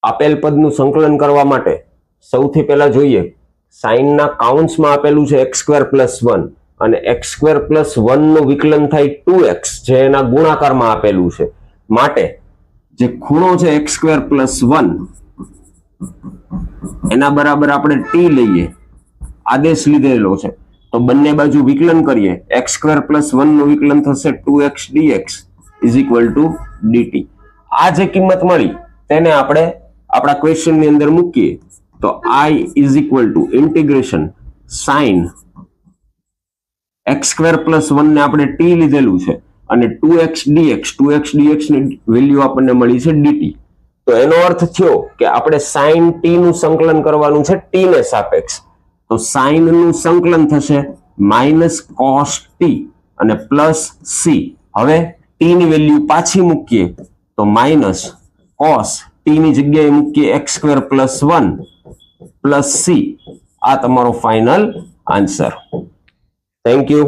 આપેલ પદનું સંકલન કરવા માટે સૌથી પહેલા જોઈએ સાઇનના કાઉન્સમાં આપેલું છે x² + 1 અને x² + 1 નું વિકલન થાય 2x જે એના ગુણાકારમાં આપેલું છે માટે જે ખૂણો છે x² + 1 એના બરાબર આપણે t લઈએ આદેશ લીધેલો છે તો બંને બાજુ વિકલન કરીએ x² + 1 નું વિકલન થશે 2x dx = dt આ જે કિંમત મળી તેને આપણે આપણા ક્વેશ્ચનની અંદર મૂકીએ તો I = ઇન્ટિગ્રેશન sin x² + 1 ને આપણે t લીધેલું છે અને 2x dx ની વેલ્યુ આપણને મળી છે dt તો એનો અર્થ થયો કે આપણે sin t નું સંકલન કરવાનું છે t ને સાપેક્ષ તો sin નું સંકલન થશે -cos t અને +c હવે t ની વેલ્યુ પાછી મૂકીએ તો -cos t ની જગ્યાએ મૂકીએ x² + 1 + c આ તમારો ફાઇનલ આન્સર. Thank you.